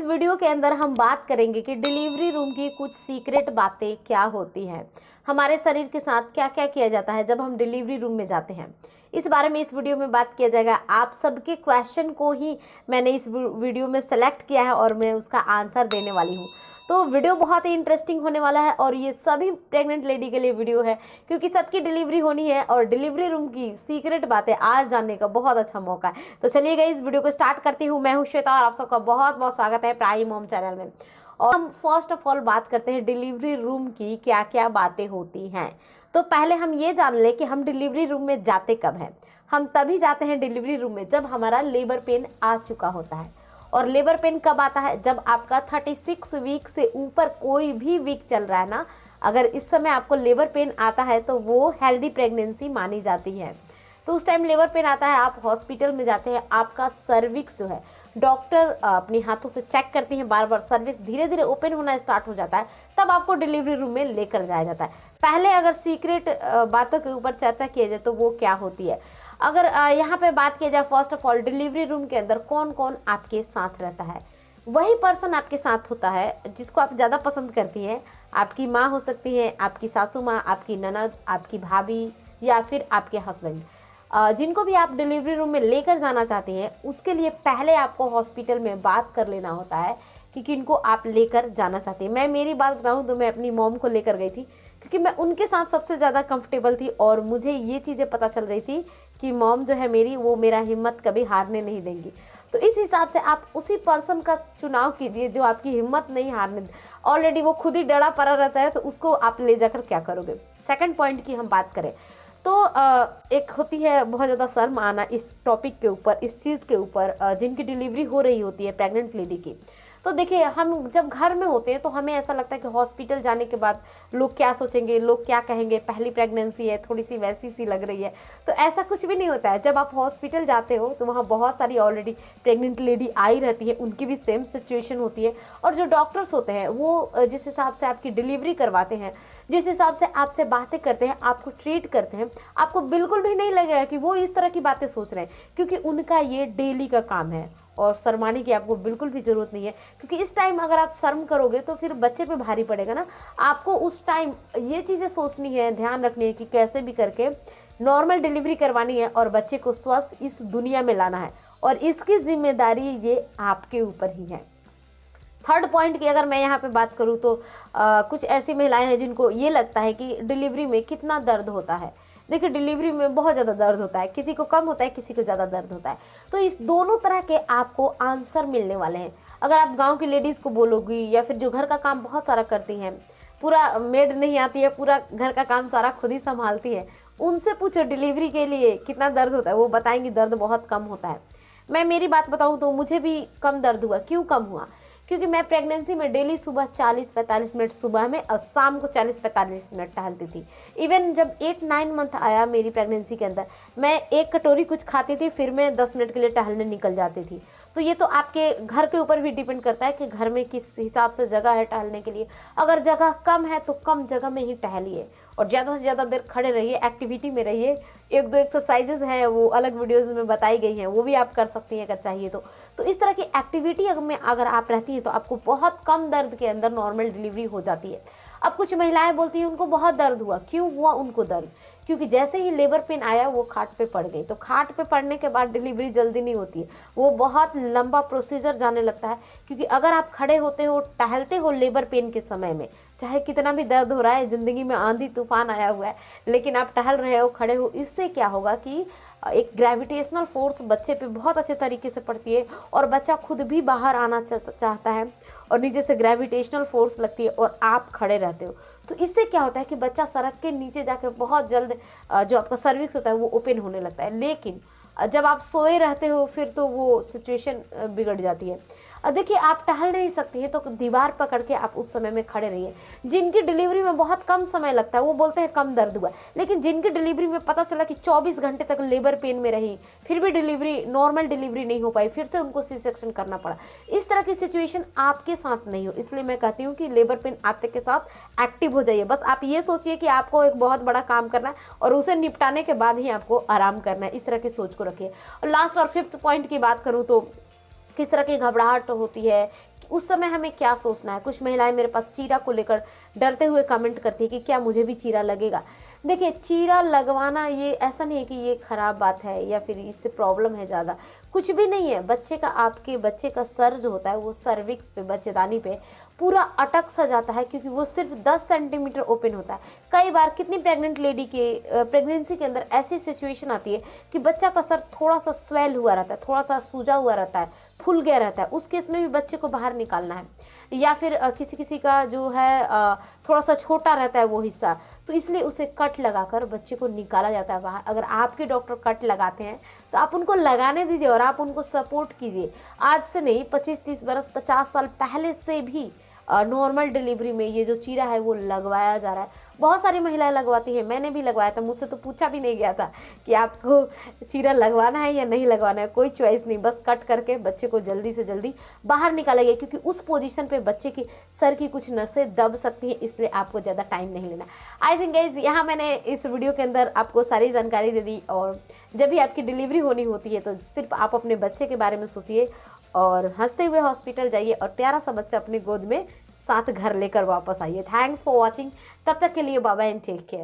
Video के अंदर हम बात करेंगे कि डिलीवरी रूम की कुछ सीक्रेट बातें क्या होती हैं, हमारे शरीर के साथ क्या क्या किया जाता है जब हम डिलीवरी रूम में जाते हैं। इस बारे में इस वीडियो में बात किया जाएगा। आप सबके क्वेश्चन को ही मैंने इस वीडियो में सेलेक्ट किया है और मैं उसका आंसर देने वाली हूँ। तो वीडियो बहुत ही इंटरेस्टिंग होने वाला है और ये सभी प्रेग्नेंट लेडी के लिए वीडियो है, क्योंकि सबकी डिलीवरी होनी है और डिलीवरी रूम की सीक्रेट बातें आज जानने का बहुत अच्छा मौका है। तो चलिए गाइस, इस वीडियो को स्टार्ट करती हूँ। मैं हूँ श्वेता और आप सबका बहुत बहुत स्वागत है प्राइम मॉम चैनल में। और हम फर्स्ट ऑफ ऑल बात करते हैं डिलीवरी रूम की क्या क्या बातें होती हैं। तो पहले हम ये जान लें कि हम डिलीवरी रूम में जाते कब हैं। हम तभी जाते हैं डिलीवरी रूम में जब हमारा लेबर पेन आ चुका होता है। और लेबर पेन कब आता है? जब आपका 36 वीक से ऊपर कोई भी वीक चल रहा है ना, अगर इस समय आपको लेबर पेन आता है तो वो हेल्दी प्रेगनेंसी मानी जाती है। तो उस टाइम लेबर पेन आता है, आप हॉस्पिटल में जाते हैं, आपका सर्विक्स जो है डॉक्टर अपने हाथों से चेक करती हैं, बार बार सर्विक्स धीरे धीरे ओपन होना स्टार्ट हो जाता है, तब आपको डिलीवरी रूम में लेकर जाया जाता है। पहले अगर सीक्रेट बातों के ऊपर चर्चा किया जाए तो वो क्या होती है। अगर यहाँ पे बात किया जाए, first of all delivery room के अंदर कौन कौन आपके साथ रहता है। वही पर्सन आपके साथ होता है जिसको आप ज़्यादा पसंद करती हैं। आपकी माँ हो सकती है, आपकी सासू माँ, आपकी ननद, आपकी भाभी या फिर आपके हस्बैंड। जिनको भी आप डिलीवरी रूम में लेकर जाना चाहती हैं, उसके लिए पहले आपको हॉस्पिटल में बात कर लेना होता है कि किनको आप लेकर जाना चाहती हैं। मैं मेरी बात बताऊं तो मैं अपनी मॉम को लेकर गई थी, क्योंकि मैं उनके साथ सबसे ज़्यादा कंफर्टेबल थी और मुझे ये चीज़ें पता चल रही थी कि मॉम जो है मेरी, वो मेरा हिम्मत कभी हारने नहीं देंगी। तो इस हिसाब से आप उसी पर्सन का चुनाव कीजिए जो आपकी हिम्मत नहीं हारने। ऑलरेडी वो खुद ही डरा पड़ा रहता है तो उसको आप ले जाकर क्या करोगे। सेकंड पॉइंट की हम बात करें तो एक होती है बहुत ज़्यादा शर्म आना इस टॉपिक के ऊपर, इस चीज़ के ऊपर, जिनकी डिलीवरी हो रही होती है प्रेग्नेंट लेडी की। तो देखिए, हम जब घर में होते हैं तो हमें ऐसा लगता है कि हॉस्पिटल जाने के बाद लोग क्या सोचेंगे, लोग क्या कहेंगे, पहली प्रेगनेंसी है, थोड़ी सी वैसी सी लग रही है। तो ऐसा कुछ भी नहीं होता है। जब आप हॉस्पिटल जाते हो तो वहाँ बहुत सारी ऑलरेडी प्रेग्नेंट लेडी आई रहती है, उनकी भी सेम सिचुएशन होती है। और जो डॉक्टर्स होते हैं वो जिस हिसाब से आपकी डिलीवरी करवाते हैं, जिस हिसाब से आपसे बातें करते हैं, आपको ट्रीट करते हैं, आपको बिल्कुल भी नहीं लगेगा कि वो इस तरह की बातें सोच रहे हैं, क्योंकि उनका ये डेली का काम है। और शर्माने की आपको बिल्कुल भी ज़रूरत नहीं है, क्योंकि इस टाइम अगर आप शर्म करोगे तो फिर बच्चे पे भारी पड़ेगा ना। आपको उस टाइम ये चीज़ें सोचनी है, ध्यान रखनी है कि कैसे भी करके नॉर्मल डिलीवरी करवानी है और बच्चे को स्वस्थ इस दुनिया में लाना है, और इसकी जिम्मेदारी ये आपके ऊपर ही है। थर्ड पॉइंट की अगर मैं यहाँ पे बात करूँ तो कुछ ऐसी महिलाएं हैं जिनको ये लगता है कि डिलीवरी में कितना दर्द होता है। देखिए, डिलीवरी में बहुत ज़्यादा दर्द होता है, किसी को कम होता है, किसी को ज़्यादा दर्द होता है। तो इस दोनों तरह के आपको आंसर मिलने वाले हैं। अगर आप गांव की लेडीज़ को बोलोगी या फिर जो घर का काम बहुत सारा करती हैं, पूरा मेड नहीं आती है, पूरा घर का काम सारा खुद ही संभालती है, उनसे पूछो डिलीवरी के लिए कितना दर्द होता है, वो बताएंगी दर्द बहुत कम होता है। मैं मेरी बात बताऊँ तो मुझे भी कम दर्द हुआ। क्यों कम हुआ? क्योंकि मैं प्रेगनेंसी में डेली सुबह 40-45 मिनट सुबह में और शाम को 40-45 मिनट टहलती थी। इवन जब 8-9 मंथ आया मेरी प्रेगनेंसी के अंदर, मैं एक कटोरी कुछ खाती थी, फिर मैं 10 मिनट के लिए टहलने निकल जाती थी। तो ये तो आपके घर के ऊपर भी डिपेंड करता है कि घर में किस हिसाब से जगह है टहलने के लिए। अगर जगह कम है तो कम जगह में ही टहलिए और ज़्यादा से ज़्यादा देर खड़े रहिए, एक्टिविटी में रहिए। एक दो एक्सरसाइजेज हैं, वो अलग वीडियोज़ में बताई गई हैं, वो भी आप कर सकती हैं अगर चाहिए तो इस तरह की एक्टिविटी अगर आप रहती हैं तो आपको बहुत कम दर्द के अंदर नॉर्मल डिलीवरी हो जाती है। अब कुछ महिलाएं बोलती हैं उनको बहुत दर्द हुआ। क्यों हुआ उनको दर्द? क्योंकि जैसे ही लेबर पेन आया वो खाट पे पड़ गई। तो खाट पे पड़ने के बाद डिलीवरी जल्दी नहीं होती है, वो बहुत लंबा प्रोसीजर जाने लगता है। क्योंकि अगर आप खड़े होते हो, टहलते हो लेबर पेन के समय में, चाहे कितना भी दर्द हो रहा है, ज़िंदगी में आंधी तूफान आया हुआ है, लेकिन आप टहल रहे हो, खड़े हो, इससे क्या होगा कि एक ग्रेविटेशनल फोर्स बच्चे पे बहुत अच्छे तरीके से पड़ती है और बच्चा खुद भी बाहर आना चाहता है और नीचे से ग्रेविटेशनल फोर्स लगती है और आप खड़े रहते हो। तो इससे क्या होता है कि बच्चा सड़क के नीचे जाकर बहुत जल्द जो आपका सर्विक्स होता है वो ओपन होने लगता है। लेकिन जब आप सोए रहते हो फिर तो वो सिचुएशन बिगड़ जाती है। देखिए, आप टहल नहीं सकती हैं तो दीवार पकड़ के आप उस समय में खड़े रहिए। जिनकी डिलीवरी में बहुत कम समय लगता है वो बोलते हैं कम दर्द हुआ, लेकिन जिनकी डिलीवरी में पता चला कि 24 घंटे तक लेबर पेन में रही, फिर भी डिलीवरी नॉर्मल डिलीवरी नहीं हो पाई, फिर से उनको सी सेक्शन करना पड़ा, इस तरह की सिचुएशन आपके साथ नहीं हो। इसलिए मैं कहती हूँ कि लेबर पेन आते के साथ एक्टिव हो जाइए। बस आप ये सोचिए कि आपको एक बहुत बड़ा काम करना है और उसे निपटाने के बाद ही आपको आराम करना है। इस तरह की सोच को रखिए। और लास्ट और फिफ्थ पॉइंट की बात करूँ तो किस तरह की घबराहट होती है, उस समय हमें क्या सोचना है। कुछ महिलाएं मेरे पास चीरा को लेकर डरते हुए कमेंट करती है कि क्या मुझे भी चीरा लगेगा। देखिए, चीरा लगवाना ये ऐसा नहीं है कि ये खराब बात है या फिर इससे प्रॉब्लम है ज़्यादा, कुछ भी नहीं है। आपके बच्चे का सर जो होता है वो सर्विक्स पे, बच्चेदानी पे पूरा अटक सा जाता है, क्योंकि वो सिर्फ 10 सेंटीमीटर ओपन होता है। कई बार कितनी प्रेग्नेंट लेडी के प्रेगनेंसी के अंदर ऐसी सिचुएशन आती है कि बच्चा का सर थोड़ा सा स्वेल हुआ रहता है, थोड़ा सा सूजा हुआ रहता है, फूल गया रहता है। उस केस में भी बच्चे को बाहर निकालना है। या फिर किसी किसी का जो है थोड़ा सा छोटा रहता है वो हिस्सा, तो इसलिए उसे कट लगाकर बच्चे को निकाला जाता है बाहर। अगर आपके डॉक्टर कट लगाते हैं तो आप उनको लगाने दीजिए और आप उनको सपोर्ट कीजिए। आज से नहीं, 25-30 बरस, 50 साल पहले से भी नॉर्मल डिलीवरी में ये जो चीरा है वो लगवाया जा रहा है। बहुत सारी महिलाएं लगवाती हैं, मैंने भी लगवाया था। मुझसे तो पूछा भी नहीं गया था कि आपको चीरा लगवाना है या नहीं लगवाना है, कोई चॉइस नहीं, बस कट करके बच्चे को जल्दी से जल्दी बाहर निकाला गया, क्योंकि उस पोजीशन पे बच्चे की सर की कुछ नसें दब सकती हैं, इसलिए आपको ज़्यादा टाइम नहीं लेना। आई थिंक गाइस, यहाँ मैंने इस वीडियो के अंदर आपको सारी जानकारी दे दी। और जब भी आपकी डिलीवरी होनी होती है तो सिर्फ आप अपने बच्चे के बारे में सोचिए और हंसते हुए हॉस्पिटल जाइए और प्यारा सा बच्चा अपनी गोद में साथ घर लेकर वापस आइए। Thanks for watching. तब तक के लिए bye bye and take care.